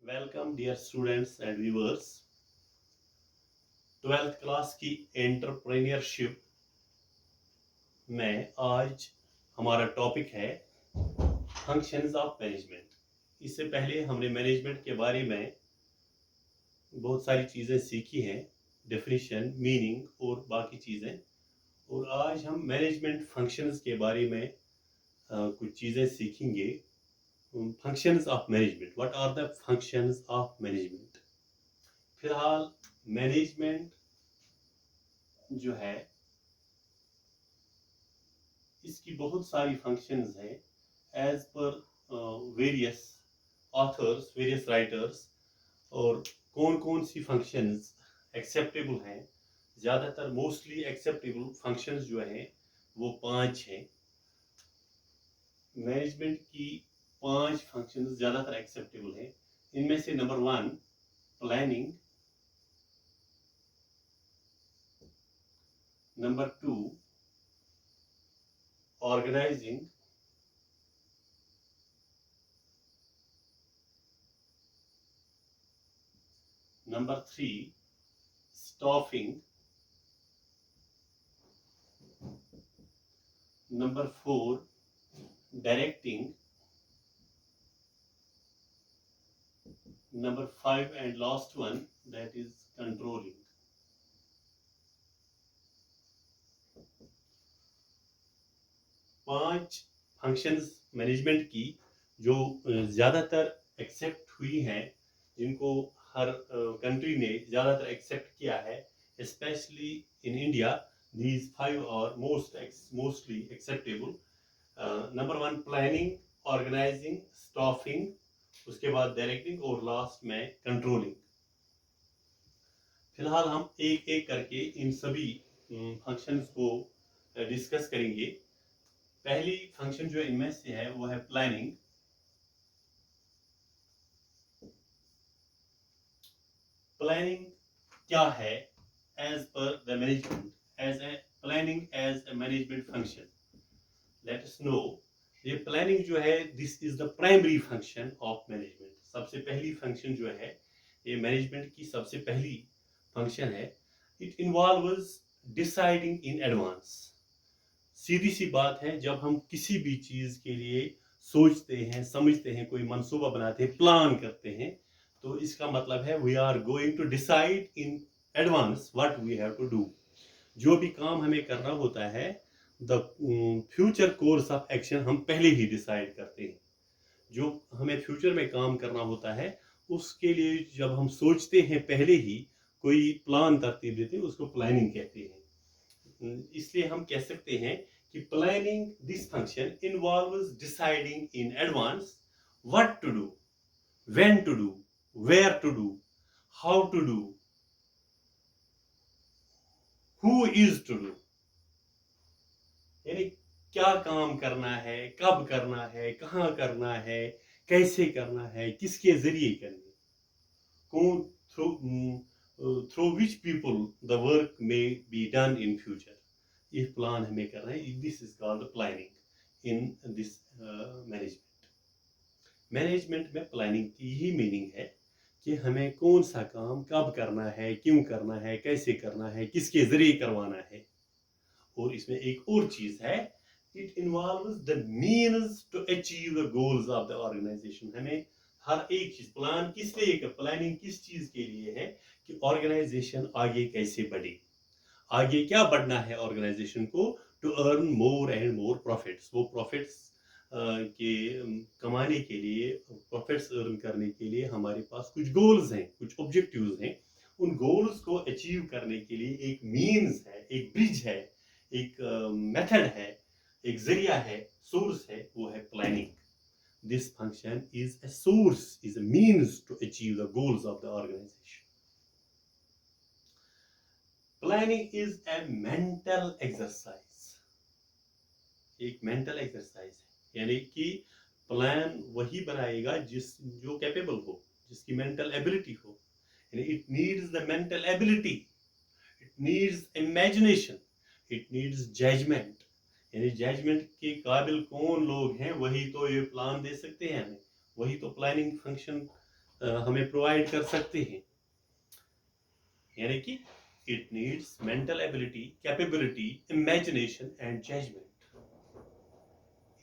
Welcome dear students and viewers. 12th class की entrepreneurship में आज हमारा टॉपिक है फंक्शंस ऑफ मैनेजमेंट। इससे पहले हमने मैनेजमेंट के बारे में बहुत सारी चीज़ें सीखी हैं, डेफिनेशन, मीनिंग और बाकी चीज़ें। और आज हम मैनेजमेंट फंक्शंस के बारे में कुछ चीज़ें सीखेंगे। Functions of management, what are the functions of management. फिलहाल मैनेजमेंट जो है इसकी बहुत सारी फंक्शंस हैं as per various authors, various writers. और कौन कौन सी फंक्शंस एक्सेप्टेबल हैं, ज़्यादातर मोस्टली एक्सेप्टेबल फंक्शंस जो हैं वो 5 हैं। मैनेजमेंट की 5 फंक्शंस ज़्यादातर एक्सेप्टेबल हैं। इनमें से number 1 planning, number 2 organising, number 3 staffing, number 4 directing, number 5 and last one, that is controlling. पांच फंक्शंस मैनेजमेंट की जो ज़्यादातर एक्सेप्ट हुई हैं, जिनको हर कंट्री ने ज़्यादातर एक्सेप्ट किया है, specially in India, these 5 are mostly acceptable. Number 1 planning, organising, staffing, उसके बाद डायरेक्टिंग और लास्ट में कंट्रोलिंग। फिलहाल हम एक एक करके इन सभी फंक्शंस को डिस्कस करेंगे। पहली फंक्शन जो इनमें से है वो है प्लानिंग। प्लानिंग क्या है as per the management, as a planning as a management function, let us know. ये प्लानिंग जो है, this is the primary function of management. सबसे पहली फंक्शन जो है, ये मैनेजमेंट की सबसे पहली फंक्शन है। It involves deciding in advance. सीधी सी बात है, जब हम किसी भी चीज़ के लिए सोचते हैं, समझते हैं, कोई मंसूबा बनाते हैं, प्लान करते हैं, तो इसका मतलब है we are going to decide in advance what we have to do. जो भी काम हमें करना होता है, the future course of action हम पहले ही डिसाइड करते हैं। जो हमें फ्यूचर में काम करना होता है, उसके लिए जब हम सोचते हैं, पहले ही कोई प्लान तरतीब देते हैं, उसको प्लानिंग कहते हैं। इसलिए हम कह सकते हैं कि planning, this function involves deciding in advance what to do, when to do, where to do, how to do, who is to do. यानी क्या काम करना है, कब करना है, कहाँ करना है, कैसे करना है, किसके जरिए करना, कौन, through which people the work में बी डन इन फ्यूचर। ये प्लान हमें करना है, this is called planning in this management. Management में प्लानिंग की ही मीनिंग है कि हमें कौन सा काम कब करना है, क्यों करना है, कैसे करना है, किसके जरिए करवाना है। और इसमें एक और चीज है, it involves the means to achieve the goals of the organisation. हमें हर एक चीज, प्लान किस लिए, प्लानिंग किस चीज के लिए है कि ऑर्गेनाइजेशन आगे कैसे बढ़े, आगे क्या बढ़ना है ऑर्गेनाइजेशन को, to earn more and more profits. वो प्रॉफिट्स के कमाने के लिए, प्रॉफिट्स अर्न करने के लिए हमारे पास कुछ गोल्स हैं, कुछ ऑब्जेक्टिव्स हैं। उन गोल्स को अचीव करने के लिए एक मीन्स है, एक ब्रिज है, एक मेथड है, एक जरिया है, सोर्स है, वो है planning. This function is a source, is a means to achieve the goals of the organization. Planning is a mental exercise. एक मेंटल एक्सरसाइज है, यानी कि प्लान वही बनाएगा जो कैपेबल हो, जिसकी मेंटल एबिलिटी हो। यानी it needs the mental ability, it needs imagination, it needs judgement. यानी जजमेंट के काबिल कौन लोग हैं, वही तो ये प्लान दे सकते हैं हमें, वही तो प्लानिंग फंक्शन हमें प्रोवाइड कर सकते हैं। यानी कि it needs mental ability, capability, imagination and judgement.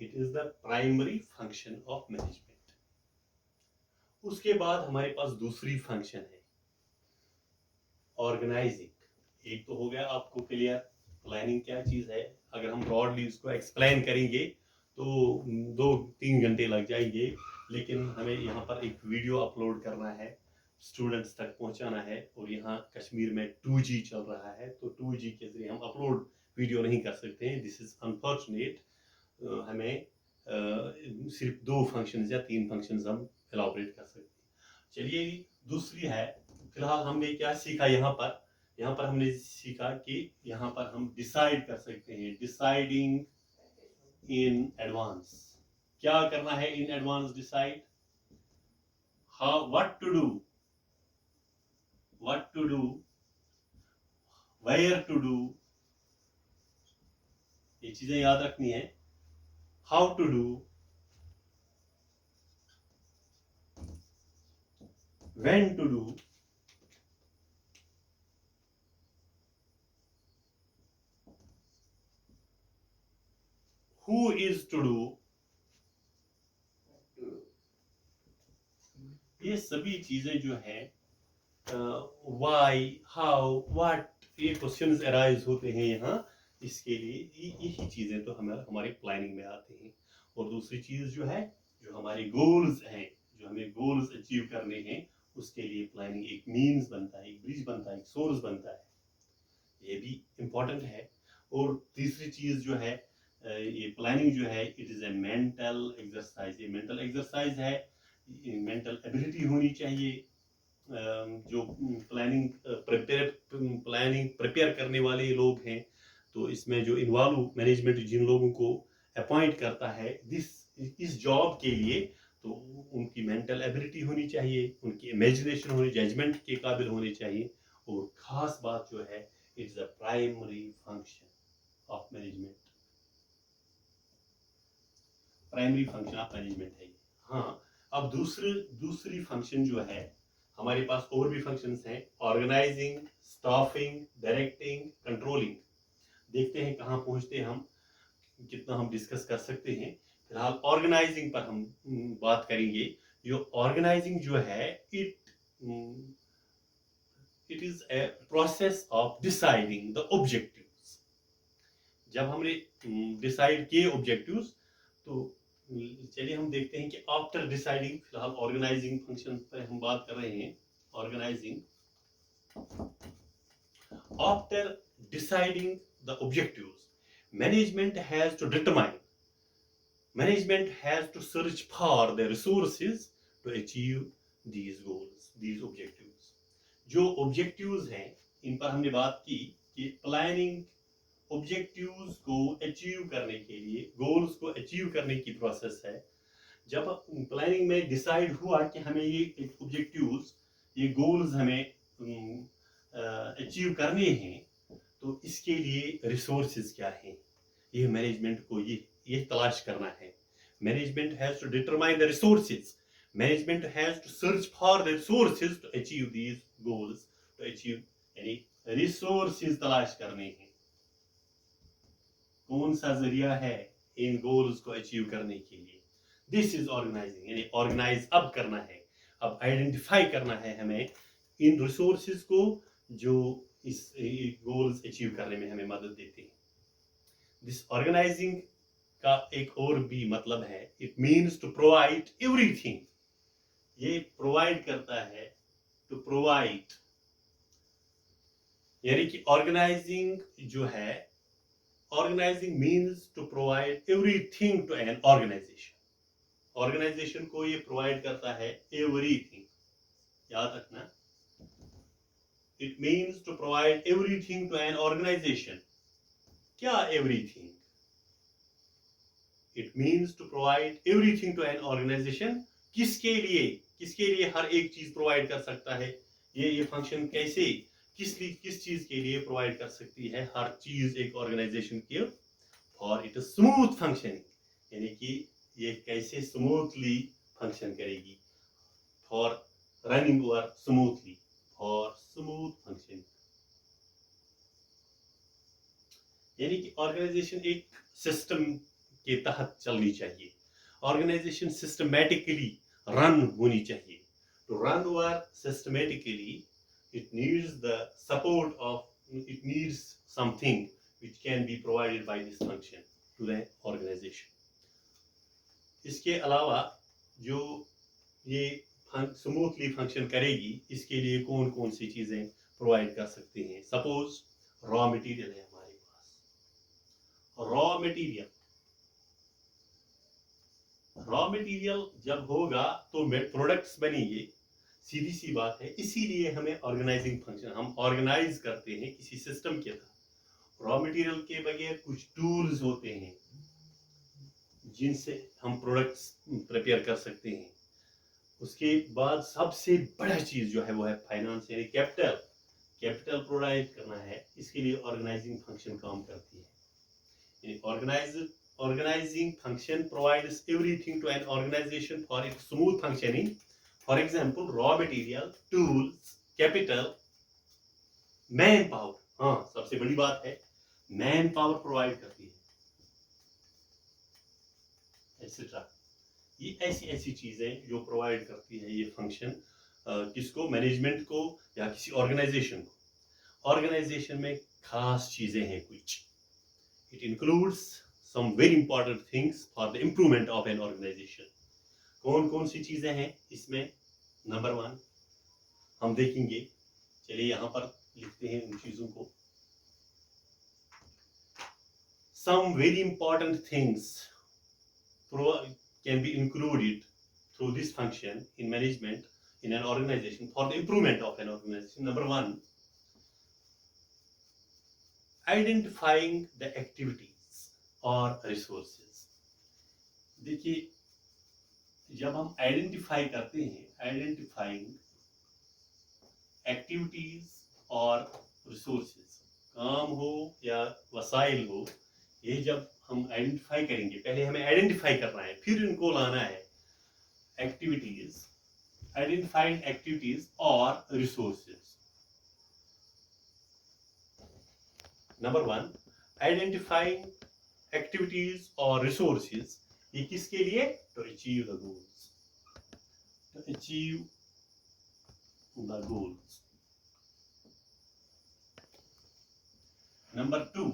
It is the primary function of management. उसके बाद हमारे पास दूसरी फंक्शन है ऑर्गेनाइजिंग। एक तो हो गया आपको क्लियर प्लानिंग क्या चीज है। अगर हम ब्रॉडली इसको एक्सप्लेन करेंगे तो 2-3 घंटे लग जाएंगे, लेकिन हमें यहाँ पर एक वीडियो अपलोड करना है, स्टूडेंट्स तक पहुँचाना है। और यहाँ कश्मीर में 2G चल रहा है, तो 2G के जरिए हम अपलोड वीडियो नहीं कर सकते हैं। This is unfortunate. हमें सिर्फ 2 फंक्शंस या 3 फंक्शंस हम एलाबोरेट कर सकते हैं। चलिए दूसरी है, फिलहाल हमने क्या सीखा यहाँ पर हमने सीखा कि यहाँ पर हम डिसाइड कर सकते हैं, डिसाइडिंग इन एडवांस। क्या करना है in advance? Decide how, what to do, where to do, ये चीजें याद रखनी है। How to do, when to do, who is to do, ये सभी चीजें जो है why, how, what, ये क्वेश्चंस अराइज होते हैं यहाँ। इसके लिए यही चीजें तो हमारे प्लानिंग में आते हैं। और दूसरी चीज जो है, जो हमारे गोल्स हैं, जो हमें गोल्स अचीव करने हैं, उसके लिए प्लानिंग एक मीन्स बनता है, एक ब्रिज बनता है, एक सोर्स बनता है। ये भी इम्पोर्टेंट है। और तीसरी चीज जो है, ये प्लानिंग जो है, it is a mental exercise. ये मेंटल एक्सरसाइज है, मेंटल एबिलिटी होनी चाहिए। जो प्लानिंग प्रिपेयर करने वाले लोग हैं, तो इसमें जो इन्वॉल्व मैनेजमेंट जिन लोगों को अपॉइंट करता है इस जॉब के लिए, तो उनकी मेंटल एबिलिटी होनी चाहिए, उनकी इमेजिनेशन होनी, जजमेंट के काबिल होने चाहिए। और खास बात जो है, it's a primary function of management. Primary function of management है। हाँ, अब दूसरी फंक्शन जो है, हमारे पास और भी फंक्शंस हैं, ऑर्गेनाइजिंग, स्टाफिंग, डायरेक्टिंग, कंट्रोलिंग। देखते हैं कहाँ पहुंचते हैं हम, कितना हम डिस्कस कर सकते हैं। फिलहाल ऑर्गेनाइजिंग पर हम बात करेंगे। जो ऑर्गेनाइजिंग जो है, it is a process of deciding the objectives. जब हमने डिसाइड किए ऑब्जेक्टिव्स, तो चलिए हम देखते हैं कि आफ्टर डिसाइडिंग, फिलहाल ऑर्गेनाइजिंग फंक्शन पर हम बात कर रहे हैं। Organising, after deciding the objectives, management has to search for the resources to achieve these goals, these objectives. जो ऑब्जेक्टिव्स हैं, इन पर हमने बात की कि प्लानिंग ऑब्जेक्टिव्स को अचीव करने के लिए, गोल्स को अचीव करने की प्रोसेस है। जब प्लानिंग में डिसाइड हुआ कि हमें ये ऑब्जेक्टिव्स, ये गोल्स हमें अचीव करने हैं, तो इसके लिए रिसोर्सेज क्या हैं, ये मैनेजमेंट को ये तलाश करना है। Management has to determine the resources, management has to search for the resources to achieve these goals, to achieve, यानी रिसोर्सेज तलाश करने हैं। कौन सा जरिया है इन गोल्स को अचीव करने के लिए? दिस इज ऑर्गेनाइजिंग, यानी ऑर्गेनाइज अब करना है, अब आइडेंटिफाई करना है हमें इन रिसोर्सेज को, जो इस गोल्स अचीव करने में हमें मदद देते हैं। दिस ऑर्गेनाइजिंग का एक और भी मतलब है, it means to provide everything. ये प्रोवाइड करता है, टू प्रोवाइड, यानी कि ऑर्गेनाइजिंग जो है, organising means to provide everything to an organisation. Organisation को ये प्रोवाइड करता है एवरीथिंग, याद रखना। It means to provide everything to an organisation. क्या everything? It means to provide everything to an organisation. किसके लिए हर एक चीज प्रोवाइड कर सकता है? ये फंक्शन कैसे, किस चीज के लिए प्रोवाइड कर सकती है हर चीज एक ऑर्गेनाइजेशन की? फॉर इट स्मूथ फंक्शनिंग, यानी कि ये कैसे स्मूथली फंक्शन करेगी। For running over smoothly for smooth functioning. यानी कि ऑर्गेनाइजेशन एक सिस्टम के तहत चलनी चाहिए, ऑर्गेनाइजेशन सिस्टमैटिकली रन होनी चाहिए. To run over systematically it needs the support of, it needs something which can be provided by this function to the organization. इसके अलावा जो ये स्मूथली फंक्शन करेगी, इसके लिए कौन कौन सी चीजें प्रोवाइड कर सकते हैं. सपोज रॉ मटेरियल है हमारे पास, रॉ मटेरियल जब होगा तो प्रोडक्ट्स बनेंगे, सीधी सी बात है. इसीलिए हमें ऑर्गेनाइजिंग फंक्शन, हम ऑर्गेनाइज करते हैं किसी सिस्टम के तहत. रॉ मटेरियल के बगैर कुछ टूल्स होते हैं जिनसे हम प्रोडक्ट्स प्रिपेयर कर सकते हैं. उसके बाद सबसे बड़ा चीज जो है वो है फाइनेंस, यानी कैपिटल प्रोवाइड करना है. इसके लिए ऑर्गेनाइजिंग फंक्शन काम करती है. Organising function provides everything to an organisation for its smooth functioning. For example raw material, tools, capital, man power. हाँ, सबसे बड़ी बात है मैन पावर प्रोवाइड करती है, एक्सेट्रा. ये ऐसी चीजें जो प्रोवाइड करती है ये फंक्शन, किसको, मैनेजमेंट को या किसी ऑर्गेनाइजेशन को. ऑर्गेनाइजेशन में खास चीजें हैं कुछ. It includes some very important things for the improvement of an organisation. कौन कौन सी चीजें हैं इसमें? नंबर 1 हम देखेंगे, चलिए यहां पर लिखते हैं उन चीजों को. Some very important things can be included through this function in management in an organization for the improvement of an organization. Number 1, identifying the activities or resources. देखिए, जब हम आइडेंटिफाई करते हैं, आइडेंटिफाइंग एक्टिविटीज और रिसोर्सेज, काम हो या वसाइल हो, ये जब हम आइडेंटिफाई करेंगे, पहले हमें आइडेंटिफाई करना है, फिर इनको लाना है. एक्टिविटीज, आइडेंटिफाइंग एक्टिविटीज और रिसोर्सेज. नंबर 1, आइडेंटिफाइंग एक्टिविटीज और रिसोर्सेज. ये किसके लिए? To achieve the goals, to achieve the goals. Number 2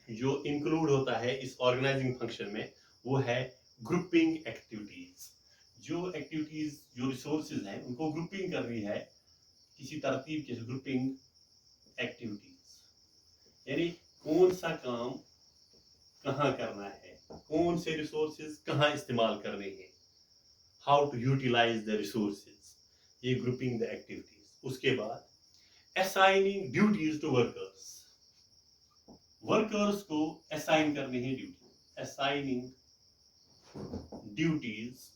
जो इंक्लूड होता है इस ऑर्गेनाइजिंग फंक्शन में, वो है ग्रुपिंग एक्टिविटीज. जो एक्टिविटीज, जो रिसोर्सेज हैं, उनको ग्रुपिंग करनी है किसी तरतीब के. ग्रुपिंग एक्टिविटीज यानी कौन सा काम कहाँ करना है, कौन से रिसोर्सेज कहाँ इस्तेमाल करने हैं, how to utilise the resources, ये ग्रुपिंग द एक्टिविटीज. उसके बाद assigning duties to workers. Workers को असाइन करने हैं duty, assigning duties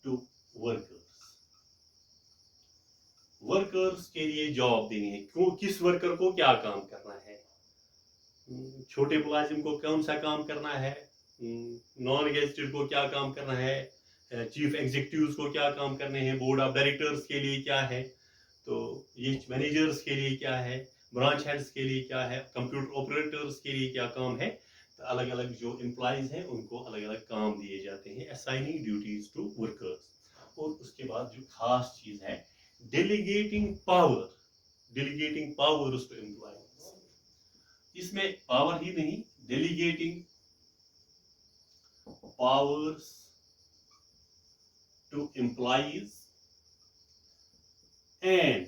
to workers. Workers के लिए जॉब देनी है, क्यों, किस वर्कर को क्या काम करना है. छोटे मुलाजिम को कौन सा काम करना है, नॉन गेस्टेड को क्या काम करना है, चीफ एग्जीक्यूटिव्स को क्या काम करने हैं, बोर्ड ऑफ डायरेक्टर्स के लिए क्या है, तो ये मैनेजर्स के लिए क्या है, ब्रांच हेड्स के लिए क्या है, कंप्यूटर ऑपरेटर्स के लिए क्या काम है. तो अलग अलग जो एम्प्लॉइज हैं उनको अलग अलग काम दिए जाते हैं, असाइनिंग ड्यूटीज टू वर्कर्स. और उसके बाद जो खास चीज है, डेलीगेटिंग पावर्स टू एम्प्लॉइज. इसमें पावर ही नहीं, delegating powers to employees and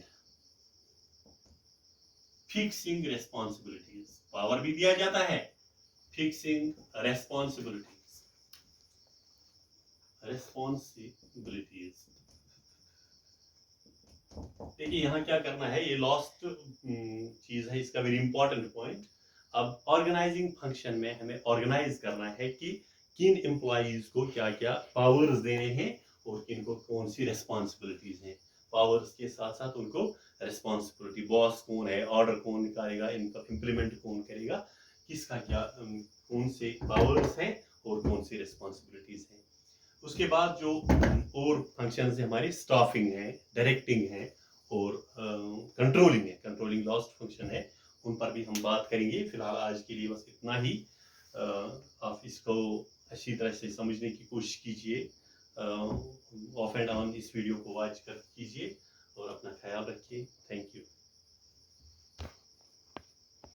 fixing responsibilities. Power भी दिया जाता है, फिक्सिंग रेस्पॉन्सिबिलिटीज. देखिए यहाँ क्या करना है, ये लास्ट चीज है, इसका वेरी इंपॉर्टेंट पॉइंट. अब ऑर्गेनाइजिंग फंक्शन में हमें ऑर्गेनाइज करना है कि किन एम्प्लॉइज को क्या क्या पावर्स देने हैं और किनको कौन सी रेस्पॉन्सिबिलिटीज हैं. पावर्स के साथ साथ उनको रेस्पॉन्सिबिलिटी, बॉस कौन है, ऑर्डर कौन निकालेगा, इनका इम्प्लीमेंट कौन करेगा, किसका क्या, कौन से पावर्स हैं और कौन सी रेस्पॉन्सिबिलिटीज हैं. उसके बाद जो और फंक्शंस है हमारे, स्टाफिंग है, डायरेक्टिंग है और कंट्रोलिंग है, कंट्रोलिंग लास्ट फंक्शन है, उन पर भी हम बात करेंगे। फिलहाल आज के लिए बस इतना ही। आप इसको अच्छी तरह से समझने की कोशिश कीजिए, ऑफ एंड ऑन इस वीडियो को वॉच कर कीजिए और अपना ख्याल रखिए। Thank you.